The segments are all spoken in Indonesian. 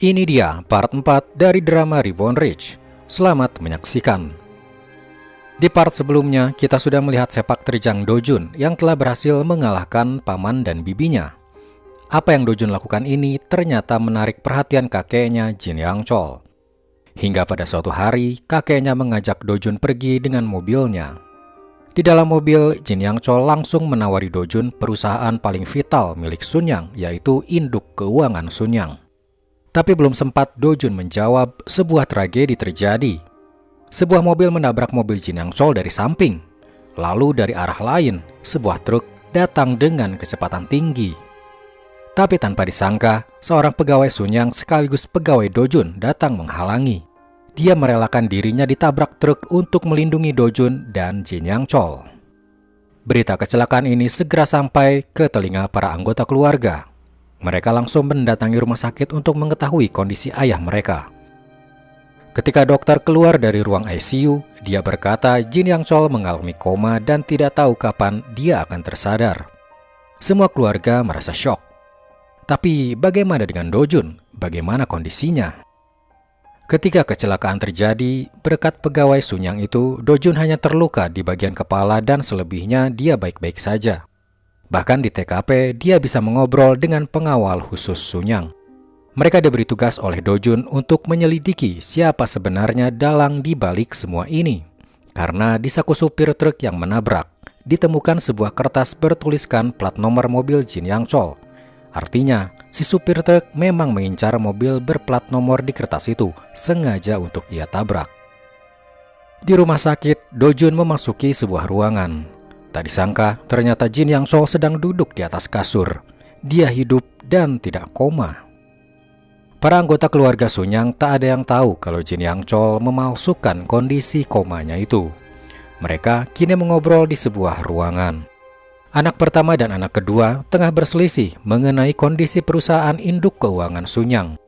Ini dia part 4 dari drama Reborn Rich. Selamat menyaksikan. Di part sebelumnya, kita sudah melihat sepak terjang Dojun yang telah berhasil mengalahkan paman dan bibinya. Apa yang Dojun lakukan ini ternyata menarik perhatian kakeknya Jin Yang Chol. Hingga pada suatu hari, kakeknya mengajak Dojun pergi dengan mobilnya. Di dalam mobil, Jin Yang Chol langsung menawari Dojun perusahaan paling vital milik Sun Yang, yaitu induk keuangan Sun Yang. Tapi belum sempat Dojun menjawab, sebuah tragedi terjadi. Sebuah mobil menabrak mobil Jin Yang Chol dari samping. Lalu dari arah lain, sebuah truk datang dengan kecepatan tinggi. Tapi tanpa disangka, seorang pegawai Sun Yang sekaligus pegawai Dojun datang menghalangi. Dia merelakan dirinya ditabrak truk untuk melindungi Dojun dan Jin Yang Chol. Berita kecelakaan ini segera sampai ke telinga para anggota keluarga. Mereka langsung mendatangi rumah sakit untuk mengetahui kondisi ayah mereka. Ketika dokter keluar dari ruang ICU, dia berkata Jin Yang Chol mengalami koma dan tidak tahu kapan dia akan tersadar. Semua keluarga merasa syok. Tapi bagaimana dengan Dojun? Bagaimana kondisinya? Ketika kecelakaan terjadi, berkat pegawai Sun Yang itu, Dojun hanya terluka di bagian kepala dan selebihnya dia baik-baik saja. Bahkan di TKP, dia bisa mengobrol dengan pengawal khusus Sun Yang. Mereka diberi tugas oleh Dojun untuk menyelidiki siapa sebenarnya dalang di balik semua ini. Karena di saku supir truk yang menabrak, ditemukan sebuah kertas bertuliskan plat nomor mobil Jin Yang Chol. Artinya, si supir truk memang mengincar mobil berplat nomor di kertas itu, sengaja untuk ia tabrak. Di rumah sakit, Dojun memasuki sebuah ruangan. Tak disangka, ternyata Jin Yang Chol sedang duduk di atas kasur. Dia hidup dan tidak koma. Para anggota keluarga Sun Yang tak ada yang tahu kalau Jin Yang Chol memalsukan kondisi komanya itu. Mereka kini mengobrol di sebuah ruangan. Anak pertama dan anak kedua tengah berselisih mengenai kondisi perusahaan induk keuangan Sun Yang.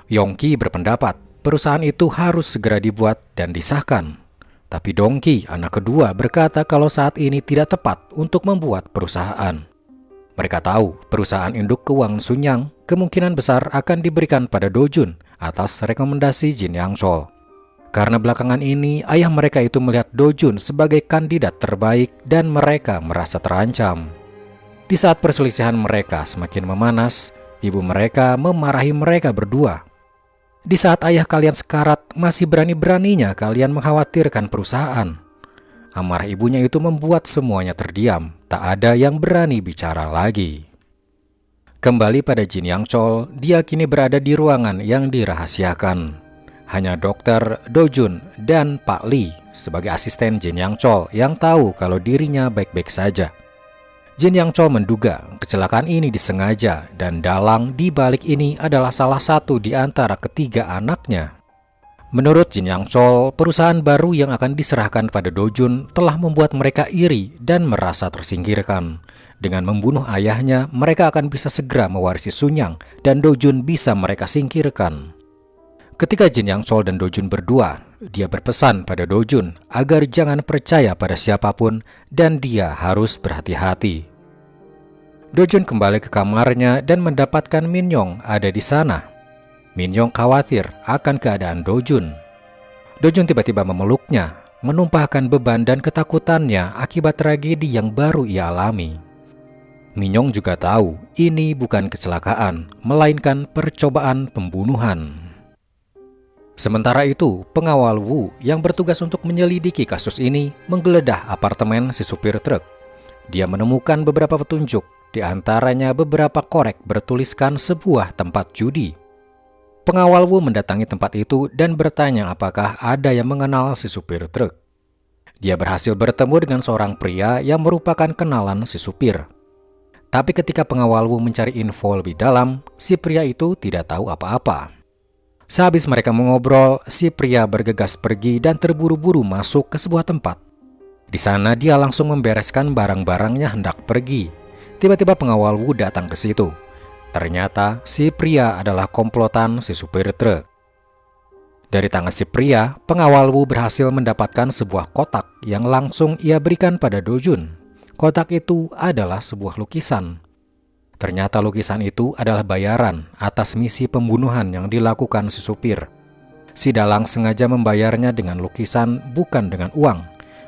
Yongki berpendapat perusahaan itu harus segera dibuat dan disahkan. Tapi Dongki, anak kedua, berkata kalau saat ini tidak tepat untuk membuat perusahaan. Mereka tahu perusahaan induk keuangan Sun Yang kemungkinan besar akan diberikan pada Dojun atas rekomendasi Jin Yang Chol. Karena belakangan ini ayah mereka itu melihat Dojun sebagai kandidat terbaik dan mereka merasa terancam. Di saat perselisihan mereka semakin memanas, ibu mereka memarahi mereka berdua. Di saat ayah kalian sekarat, masih berani-beraninya kalian mengkhawatirkan perusahaan. Amarah ibunya itu membuat semuanya terdiam. Tak ada yang berani bicara lagi. Kembali pada Jin Yang Chol, dia kini berada di ruangan yang dirahasiakan. Hanya dokter, Dojun, dan Pak Lee sebagai asisten Jin Yang Chol yang tahu kalau dirinya baik-baik saja. Jin Yang Chol menduga kecelakaan ini disengaja dan dalang di balik ini adalah salah satu di antara ketiga anaknya. Menurut Jin Yang Chol, perusahaan baru yang akan diserahkan pada Dojun telah membuat mereka iri dan merasa tersingkirkan. Dengan membunuh ayahnya, mereka akan bisa segera mewarisi Sun Yang dan Dojun bisa mereka singkirkan. Ketika Jin Yang Chol dan Dojun berdua, dia berpesan pada Dojun agar jangan percaya pada siapapun dan dia harus berhati-hati. Dojun kembali ke kamarnya dan mendapatkan Min Yong ada di sana. Min Yong khawatir akan keadaan Dojun. Dojun tiba-tiba memeluknya, menumpahkan beban dan ketakutannya akibat tragedi yang baru ia alami. Min Yong juga tahu ini bukan kecelakaan, melainkan percobaan pembunuhan. Sementara itu, pengawal Wu yang bertugas untuk menyelidiki kasus ini menggeledah apartemen si supir truk. Dia menemukan beberapa petunjuk, di antaranya beberapa korek bertuliskan sebuah tempat judi. Pengawal Wu mendatangi tempat itu dan bertanya apakah ada yang mengenal si supir truk. Dia berhasil bertemu dengan seorang pria yang merupakan kenalan si supir. Tapi ketika pengawal Wu mencari info lebih dalam, si pria itu tidak tahu apa-apa. Sehabis mereka mengobrol, si pria bergegas pergi dan terburu-buru masuk ke sebuah tempat. Di sana dia langsung membereskan barang-barangnya hendak pergi. Tiba-tiba pengawal Wu datang ke situ. Ternyata si pria adalah komplotan si supir truk. Dari tangan si pria, pengawal Wu berhasil mendapatkan sebuah kotak yang langsung ia berikan pada Dojun. Kotak itu adalah sebuah lukisan. Ternyata lukisan itu adalah bayaran atas misi pembunuhan yang dilakukan si supir. Si dalang sengaja membayarnya dengan lukisan, bukan dengan uang.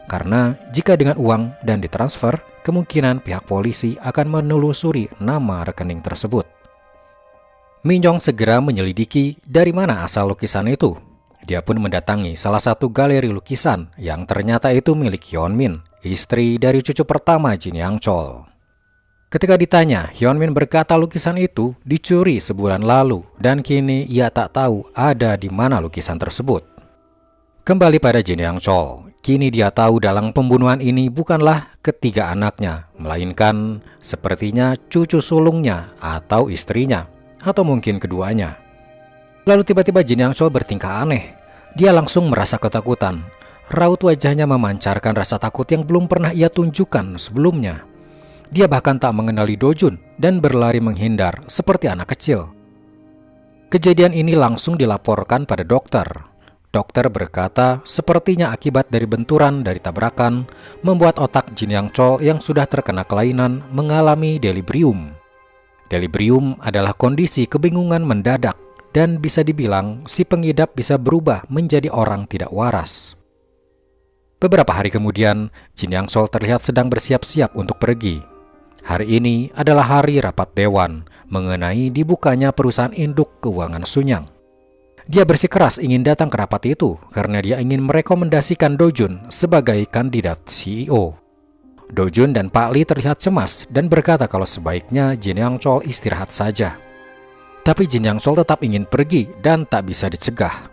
Karena jika dengan uang dan ditransfer, kemungkinan pihak polisi akan menelusuri nama rekening tersebut. Minjong segera menyelidiki dari mana asal lukisan itu. Dia pun mendatangi salah satu galeri lukisan yang ternyata itu milik Hyunmin, istri dari cucu pertama Jin Yang Chol. Ketika ditanya, Hyunmin berkata lukisan itu dicuri sebulan lalu dan kini ia tak tahu ada di mana lukisan tersebut. Kembali pada Jin Yang Chol, kini dia tahu dalang pembunuhan ini bukanlah ketiga anaknya, melainkan sepertinya cucu sulungnya atau istrinya, atau mungkin keduanya. Lalu tiba-tiba Jin Yang Chol bertingkah aneh. Dia langsung merasa ketakutan. Raut wajahnya memancarkan rasa takut yang belum pernah ia tunjukkan sebelumnya. Dia bahkan tak mengenali Dojun dan berlari menghindar seperti anak kecil. Kejadian ini langsung dilaporkan pada dokter. Dokter berkata sepertinya akibat dari benturan dari tabrakan membuat otak Jin Yang Chol yang sudah terkena kelainan mengalami delirium. Delirium adalah kondisi kebingungan mendadak dan bisa dibilang si pengidap bisa berubah menjadi orang tidak waras. Beberapa hari kemudian, Jin Yang Chol terlihat sedang bersiap-siap untuk pergi. Hari ini adalah hari rapat dewan mengenai dibukanya perusahaan induk keuangan Sunyang. Dia bersikeras ingin datang ke rapat itu karena dia ingin merekomendasikan Dojun sebagai kandidat CEO. Dojun dan Pak Lee terlihat cemas dan berkata kalau sebaiknya Jin Yang Chol istirahat saja. Tapi Jin Yang Chol tetap ingin pergi dan tak bisa dicegah.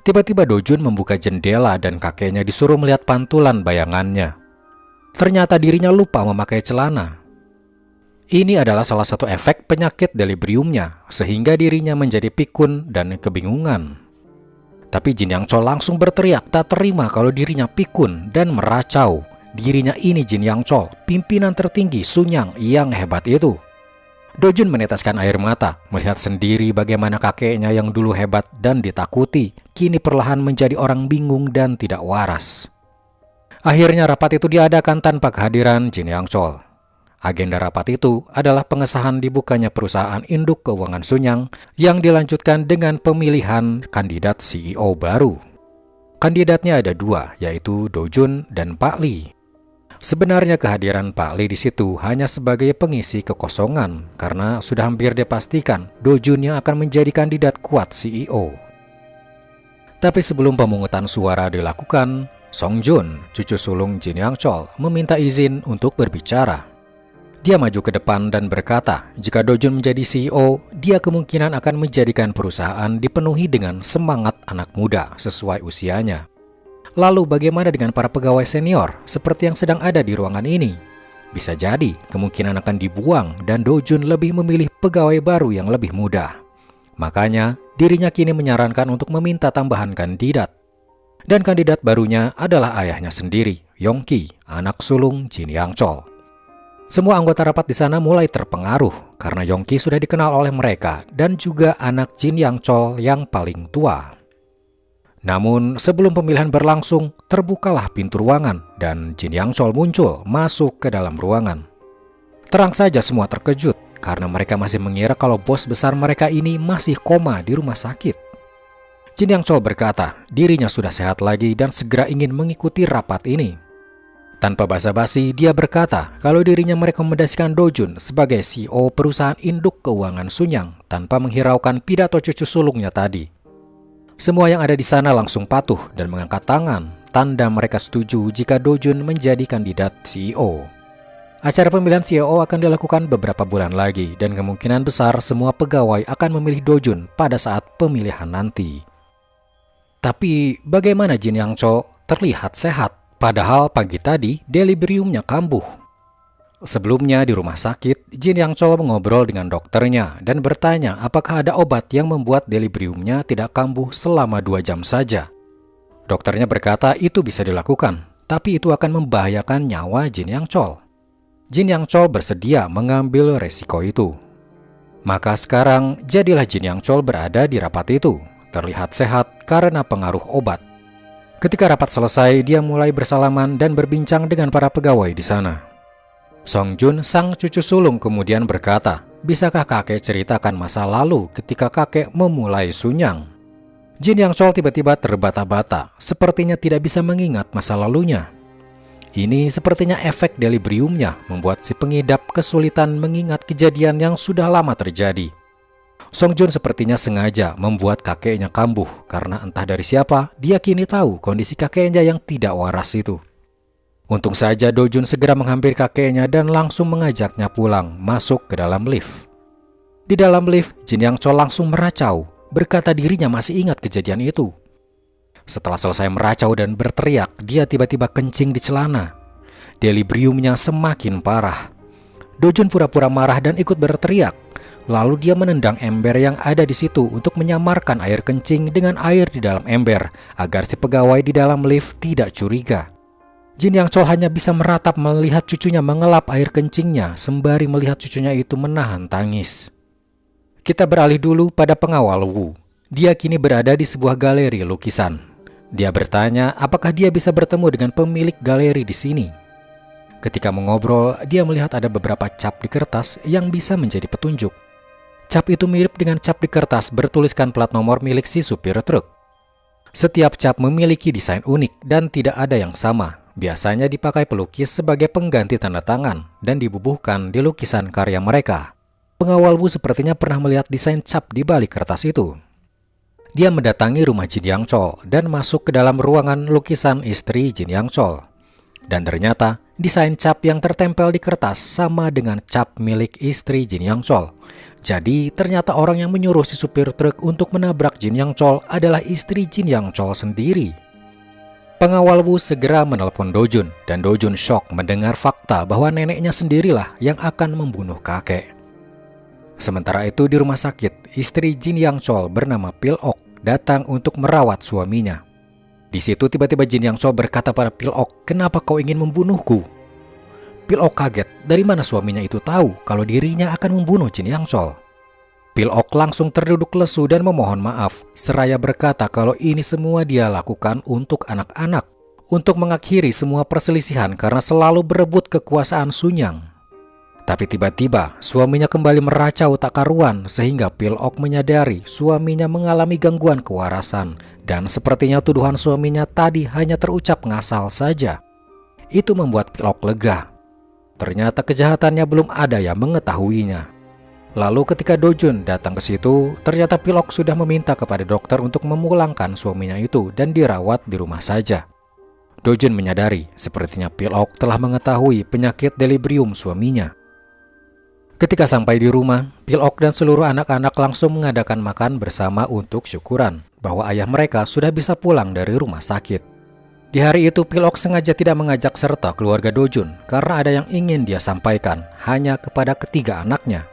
Tiba-tiba Dojun membuka jendela dan kakeknya disuruh melihat pantulan bayangannya. Ternyata dirinya lupa memakai celana. Ini adalah salah satu efek penyakit deliriumnya, sehingga dirinya menjadi pikun dan kebingungan. Tapi Jin Yang Chol langsung berteriak tak terima kalau dirinya pikun dan meracau. Dirinya ini Jin Yang Chol, pimpinan tertinggi Sunyang yang hebat itu. Dojun meneteskan air mata, melihat sendiri bagaimana kakeknya yang dulu hebat dan ditakuti, kini perlahan menjadi orang bingung dan tidak waras. Akhirnya rapat itu diadakan tanpa kehadiran Jin Yang Chol. Agenda rapat itu adalah pengesahan dibukanya perusahaan induk keuangan Sunyang yang dilanjutkan dengan pemilihan kandidat CEO baru. Kandidatnya ada dua, yaitu Dojun dan Pak Lee. Sebenarnya kehadiran Pak Lee di situ hanya sebagai pengisi kekosongan karena sudah hampir dipastikan Dojun yang akan menjadi kandidat kuat CEO. Tapi sebelum pemungutan suara dilakukan, Song Jun, cucu sulung Jin Yang Chol, meminta izin untuk berbicara. Dia maju ke depan dan berkata, jika Dojun menjadi CEO, dia kemungkinan akan menjadikan perusahaan dipenuhi dengan semangat anak muda sesuai usianya. Lalu bagaimana dengan para pegawai senior seperti yang sedang ada di ruangan ini? Bisa jadi kemungkinan akan dibuang dan Dojun lebih memilih pegawai baru yang lebih muda. Makanya dirinya kini menyarankan untuk meminta tambahan kandidat. Dan kandidat barunya adalah ayahnya sendiri, Yongki, anak sulung Jin Yang Chol. Semua anggota rapat di sana mulai terpengaruh karena Yongki sudah dikenal oleh mereka dan juga anak Jin Yang Chol yang paling tua. Namun sebelum pemilihan berlangsung, terbukalah pintu ruangan dan Jin Yang Chol muncul masuk ke dalam ruangan. Terang saja semua terkejut karena mereka masih mengira kalau bos besar mereka ini masih koma di rumah sakit. Jin Yang Chol berkata dirinya sudah sehat lagi dan segera ingin mengikuti rapat ini. Tanpa basa-basi, dia berkata kalau dirinya merekomendasikan Dojun sebagai CEO perusahaan induk keuangan Sunyang tanpa menghiraukan pidato cucu sulungnya tadi. Semua yang ada di sana langsung patuh dan mengangkat tangan, tanda mereka setuju jika Dojun menjadi kandidat CEO. Acara pemilihan CEO akan dilakukan beberapa bulan lagi dan kemungkinan besar semua pegawai akan memilih Dojun pada saat pemilihan nanti. Tapi bagaimana Jin Yang Chol terlihat sehat? Padahal pagi tadi deliriumnya kambuh. Sebelumnya di rumah sakit, Jin Yang Chol mengobrol dengan dokternya dan bertanya apakah ada obat yang membuat deliriumnya tidak kambuh selama 2 jam saja. Dokternya berkata itu bisa dilakukan, tapi itu akan membahayakan nyawa Jin Yang Chol. Jin Yang Chol bersedia mengambil resiko itu. Maka sekarang jadilah Jin Yang Chol berada di rapat itu, terlihat sehat karena pengaruh obat. Ketika rapat selesai, dia mulai bersalaman dan berbincang dengan para pegawai di sana. Song Jun, sang cucu sulung, kemudian berkata, "Bisakah kakek ceritakan masa lalu ketika kakek memulai Sunyang?" Jin Yang Chol tiba-tiba terbata-bata, sepertinya tidak bisa mengingat masa lalunya. Ini sepertinya efek deliriumnya membuat si pengidap kesulitan mengingat kejadian yang sudah lama terjadi. Song Jun sepertinya sengaja membuat kakeknya kambuh karena entah dari siapa dia kini tahu kondisi kakeknya yang tidak waras itu. Untung saja Do Jun segera menghampiri kakeknya dan langsung mengajaknya pulang masuk ke dalam lift. Di dalam lift, Jin Yang Chol langsung meracau, berkata dirinya masih ingat kejadian itu. Setelah selesai meracau dan berteriak, dia tiba-tiba kencing di celana. Deliriumnya semakin parah. Do Jun pura-pura marah dan ikut berteriak. Lalu dia menendang ember yang ada di situ untuk menyamarkan air kencing dengan air di dalam ember agar si pegawai di dalam lift tidak curiga. Jin Yang Chol hanya bisa meratap melihat cucunya mengelap air kencingnya sembari melihat cucunya itu menahan tangis. Kita beralih dulu pada pengawal Wu. Dia kini berada di sebuah galeri lukisan. Dia bertanya apakah dia bisa bertemu dengan pemilik galeri di sini. Ketika mengobrol, dia melihat ada beberapa cap di kertas yang bisa menjadi petunjuk. Cap itu mirip dengan cap di kertas bertuliskan plat nomor milik si supir truk. Setiap cap memiliki desain unik dan tidak ada yang sama. Biasanya dipakai pelukis sebagai pengganti tanda tangan dan dibubuhkan di lukisan karya mereka. Pengawal Wu sepertinya pernah melihat desain cap di balik kertas itu. Dia mendatangi rumah Jin Yang Chol dan masuk ke dalam ruangan lukisan istri Jin Yang Chol. Dan ternyata desain cap yang tertempel di kertas sama dengan cap milik istri Jin Yang Chol. Jadi ternyata orang yang menyuruh si supir truk untuk menabrak Jin Yang Chol adalah istri Jin Yang Chol sendiri. Pengawal Wu segera menelpon Do Jun dan Do Jun shock mendengar fakta bahwa neneknya sendirilah yang akan membunuh kakek. Sementara itu di rumah sakit, istri Jin Yang Chol bernama Pil Ok datang untuk merawat suaminya. Di situ tiba-tiba Jin Yang Chol berkata pada Pil Ok, "Kenapa kau ingin membunuhku?" Pil Ok kaget, dari mana suaminya itu tahu kalau dirinya akan membunuh Jin Yang Chol. Pil Ok langsung terduduk lesu dan memohon maaf, seraya berkata kalau ini semua dia lakukan untuk anak-anak, untuk mengakhiri semua perselisihan karena selalu berebut kekuasaan Sunyang. Tapi tiba-tiba suaminya kembali meracau tak karuan sehingga Pil Ok menyadari suaminya mengalami gangguan kewarasan dan sepertinya tuduhan suaminya tadi hanya terucap ngasal saja. Itu membuat Pil Ok lega. Ternyata kejahatannya belum ada yang mengetahuinya. Lalu ketika Do Jun datang ke situ, ternyata Pil Ok sudah meminta kepada dokter untuk memulangkan suaminya itu dan dirawat di rumah saja. Do Jun menyadari sepertinya Pil Ok telah mengetahui penyakit delirium suaminya. Ketika sampai di rumah, Pil Ok dan seluruh anak-anak langsung mengadakan makan bersama untuk syukuran bahwa ayah mereka sudah bisa pulang dari rumah sakit. Di hari itu Pil Ok sengaja tidak mengajak serta keluarga Do Jun karena ada yang ingin dia sampaikan hanya kepada ketiga anaknya.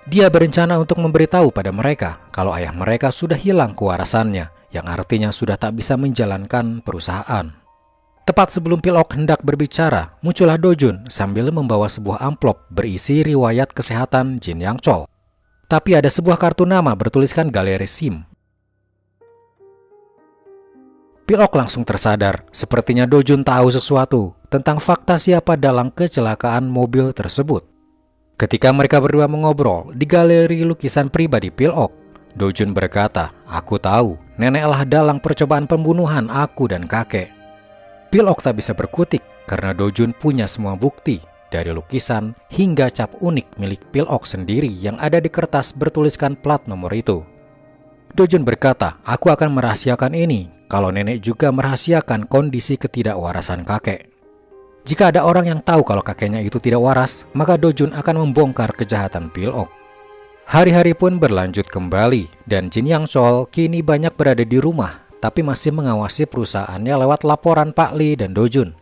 Dia berencana untuk memberitahu pada mereka kalau ayah mereka sudah hilang kewarasannya, yang artinya sudah tak bisa menjalankan perusahaan. Tepat sebelum Pil Ok hendak berbicara, muncullah Do Jun sambil membawa sebuah amplop berisi riwayat kesehatan Jin Yang Chol. Tapi ada sebuah kartu nama bertuliskan galeri SIM. Pil Ok langsung tersadar, sepertinya Do Jun tahu sesuatu tentang fakta siapa dalang kecelakaan mobil tersebut. Ketika mereka berdua mengobrol di galeri lukisan pribadi Pil Ok, Do Jun berkata, "Aku tahu, neneklah dalang percobaan pembunuhan aku dan kakek." Pil Ok tak bisa berkutik karena Do Jun punya semua bukti, dari lukisan hingga cap unik milik Pil Ok sendiri yang ada di kertas bertuliskan plat nomor itu. Do Jun berkata, "Aku akan merahasiakan ini kalau nenek juga merahasiakan kondisi ketidakwarasan kakek. Jika ada orang yang tahu kalau kakeknya itu tidak waras, maka Do Jun akan membongkar kejahatan Pil Ok." Hari-hari pun berlanjut kembali dan Jin Yang Chol kini banyak berada di rumah, tapi masih mengawasi perusahaannya lewat laporan Pak Lee dan Do Jun.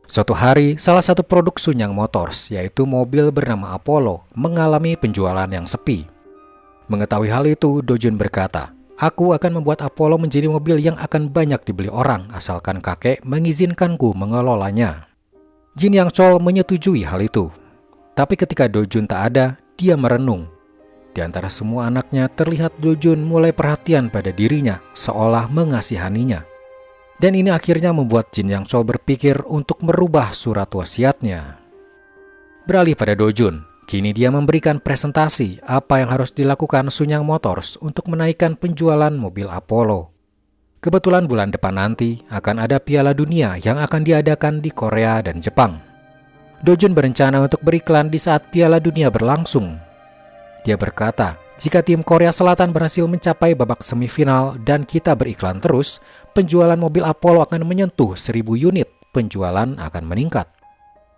Suatu hari, salah satu produk Sunyang Motors, yaitu mobil bernama Apollo, mengalami penjualan yang sepi. Mengetahui hal itu, Do Jun berkata, "Aku akan membuat Apollo menjadi mobil yang akan banyak dibeli orang asalkan kakek mengizinkanku mengelolanya." Jin Yang Chol menyetujui hal itu. Tapi ketika Do Jun tak ada, dia merenung. Di antara semua anaknya terlihat Do Jun mulai perhatian pada dirinya, seolah mengasihaninya. Dan ini akhirnya membuat Jin Yang Chol berpikir untuk merubah surat wasiatnya. Beralih pada Dojun, kini dia memberikan presentasi apa yang harus dilakukan Sunyang Motors untuk menaikkan penjualan mobil Apollo. Kebetulan bulan depan nanti akan ada Piala Dunia yang akan diadakan di Korea dan Jepang. Dojun berencana untuk beriklan di saat Piala Dunia berlangsung. Dia berkata, jika tim Korea Selatan berhasil mencapai babak semifinal dan kita beriklan terus, penjualan mobil Apollo akan menyentuh 1.000 unit, penjualan akan meningkat.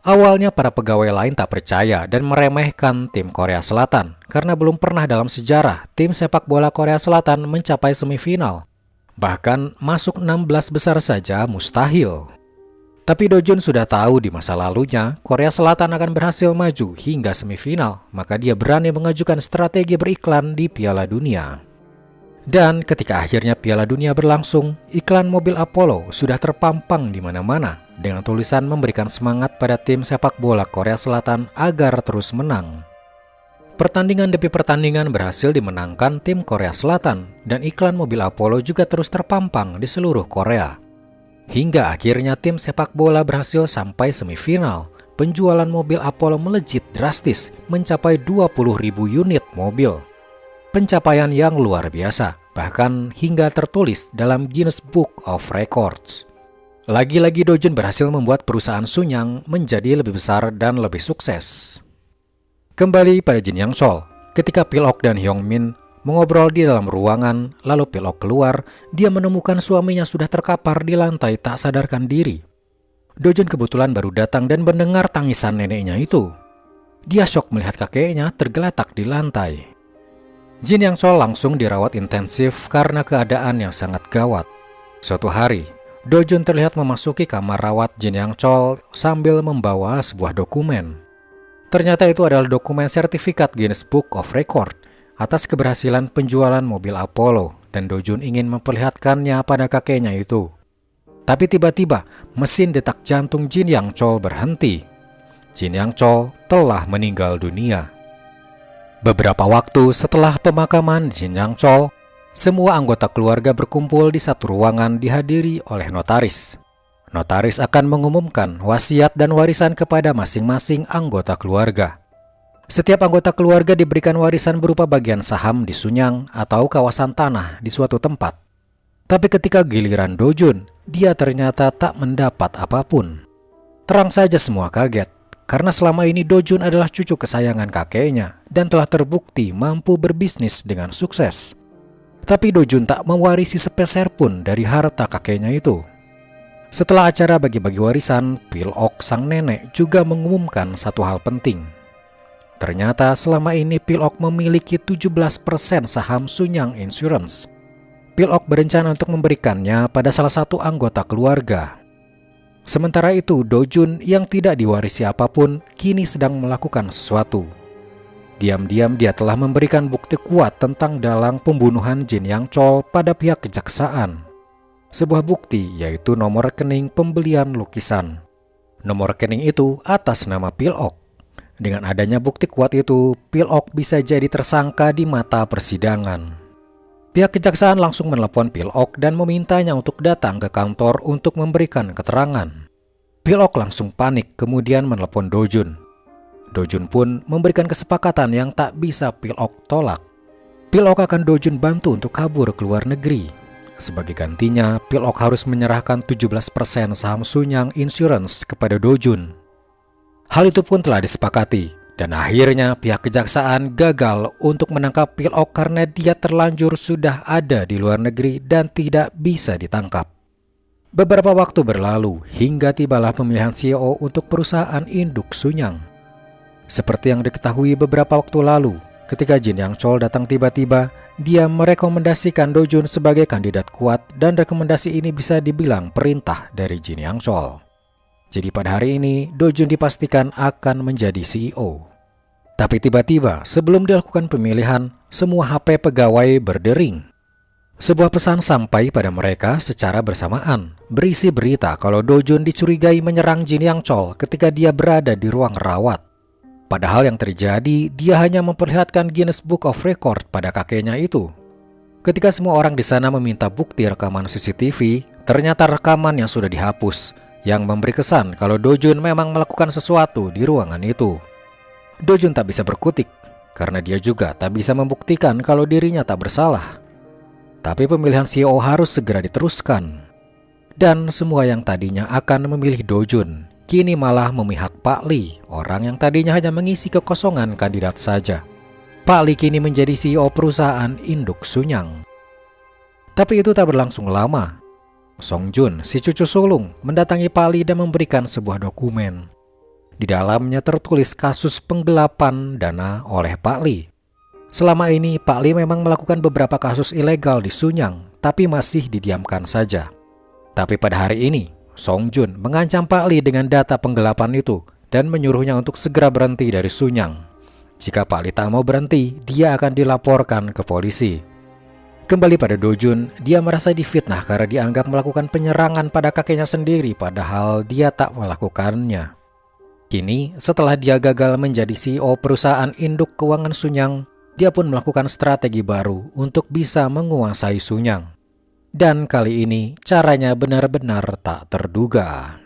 Awalnya para pegawai lain tak percaya dan meremehkan tim Korea Selatan karena belum pernah dalam sejarah tim sepak bola Korea Selatan mencapai semifinal. Bahkan masuk 16 besar saja mustahil. Tapi Dojun sudah tahu di masa lalunya Korea Selatan akan berhasil maju hingga semifinal, maka dia berani mengajukan strategi beriklan di Piala Dunia. Dan ketika akhirnya Piala Dunia berlangsung, iklan mobil Apollo sudah terpampang di mana-mana dengan tulisan memberikan semangat pada tim sepak bola Korea Selatan agar terus menang. Pertandingan demi pertandingan berhasil dimenangkan tim Korea Selatan dan iklan mobil Apollo juga terus terpampang di seluruh Korea. Hingga akhirnya tim sepak bola berhasil sampai semifinal. Penjualan mobil Apollo melejit drastis mencapai 20.000 unit mobil. Pencapaian yang luar biasa, bahkan hingga tertulis dalam Guinness Book of Records. Lagi-lagi Dojun berhasil membuat perusahaan Sunyang menjadi lebih besar dan lebih sukses. Kembali pada Jin Yang Chol, ketika Pil-ok dan Hyung Min mengobrol di dalam ruangan, lalu Pil-ok keluar, dia menemukan suaminya sudah terkapar di lantai tak sadarkan diri. Dojun kebetulan baru datang dan mendengar tangisan neneknya itu. Dia syok melihat kakeknya tergeletak di lantai. Jin Yang Chol langsung dirawat intensif karena keadaan yang sangat gawat. Suatu hari, Dojun terlihat memasuki kamar rawat Jin Yang Chol sambil membawa sebuah dokumen. Ternyata itu adalah dokumen sertifikat Guinness Book of Record atas keberhasilan penjualan mobil Apollo dan Dojun ingin memperlihatkannya pada kakeknya itu. Tapi tiba-tiba mesin detak jantung Jin Yang Chol berhenti. Jin Yang Chol telah meninggal dunia. Beberapa waktu setelah pemakaman Jin Yang Chol, semua anggota keluarga berkumpul di satu ruangan dihadiri oleh notaris. Notaris akan mengumumkan wasiat dan warisan kepada masing-masing anggota keluarga. Setiap anggota keluarga diberikan warisan berupa bagian saham di Sunyang atau kawasan tanah di suatu tempat. Tapi ketika giliran Dojun, dia ternyata tak mendapat apapun. Terang saja semua kaget, karena selama ini Dojun adalah cucu kesayangan kakeknya dan telah terbukti mampu berbisnis dengan sukses. Tapi Dojun tak mewarisi sepeser pun dari harta kakeknya itu. Setelah acara bagi-bagi warisan, Pil-ok sang nenek juga mengumumkan satu hal penting. Ternyata selama ini Pil-ok memiliki 17% saham Sunyang Insurance. Pil-ok berencana untuk memberikannya pada salah satu anggota keluarga. Sementara itu, Dojun yang tidak diwarisi apapun kini sedang melakukan sesuatu. Diam-diam dia telah memberikan bukti kuat tentang dalang pembunuhan Jin Yang Chol pada pihak kejaksaan. Sebuah bukti yaitu nomor rekening pembelian lukisan. Nomor rekening itu atas nama Pil-ok. Dengan adanya bukti kuat itu, Pil-ok bisa jadi tersangka di mata persidangan. Pihak kejaksaan langsung menelepon Pil-ok dan memintanya untuk datang ke kantor untuk memberikan keterangan. Pil-ok langsung panik kemudian menelepon Dojun. Dojun pun memberikan kesepakatan yang tak bisa Pil-ok tolak. Pil-ok akan Dojun bantu untuk kabur ke luar negeri. Sebagai gantinya, Pil-ok harus menyerahkan 17% saham Sunyang Insurance kepada Dojun. Hal itu pun telah disepakati. Dan akhirnya pihak kejaksaan gagal untuk menangkap Pil-ok karena dia terlanjur sudah ada di luar negeri dan tidak bisa ditangkap. Beberapa waktu berlalu hingga tibalah pemilihan CEO untuk perusahaan induk Sunyang. Seperti yang diketahui beberapa waktu lalu, ketika Jin Yang Chol datang tiba-tiba, dia merekomendasikan Dojun sebagai kandidat kuat dan rekomendasi ini bisa dibilang perintah dari Jin Yang Chol. Jadi pada hari ini, Dojun dipastikan akan menjadi CEO. Tapi tiba-tiba, sebelum dilakukan pemilihan, semua HP pegawai berdering. Sebuah pesan sampai pada mereka secara bersamaan, berisi berita kalau Dojun dicurigai menyerang Jin Yang Chol ketika dia berada di ruang rawat. Padahal yang terjadi, dia hanya memperlihatkan Guinness Book of Record pada kakeknya itu. Ketika semua orang di sana meminta bukti rekaman CCTV, ternyata rekaman yang sudah dihapus, yang memberi kesan kalau Dojun memang melakukan sesuatu di ruangan itu. Dojun tak bisa berkutik karena dia juga tak bisa membuktikan kalau dirinya tak bersalah. Tapi pemilihan CEO harus segera diteruskan. Dan semua yang tadinya akan memilih Dojun kini malah memihak Pak Lee, orang yang tadinya hanya mengisi kekosongan kandidat saja. Pak Lee kini menjadi CEO perusahaan induk Sunyang. Tapi itu tak berlangsung lama. Song Jun, si cucu sulung, mendatangi Pak Lee dan memberikan sebuah dokumen. Di dalamnya tertulis kasus penggelapan dana oleh Pak Lee. Selama ini Pak Lee memang melakukan beberapa kasus ilegal di Sunyang, tapi masih didiamkan saja. Tapi pada hari ini, Song Jun mengancam Pak Lee dengan data penggelapan itu dan menyuruhnya untuk segera berhenti dari Sunyang. Jika Pak Lee tak mau berhenti, dia akan dilaporkan ke polisi. Kembali pada Dojun, dia merasa difitnah karena dianggap melakukan penyerangan pada kakeknya sendiri padahal dia tak melakukannya. Kini, setelah dia gagal menjadi CEO perusahaan induk keuangan Sunyang, dia pun melakukan strategi baru untuk bisa menguasai Sunyang. Dan kali ini caranya benar-benar tak terduga.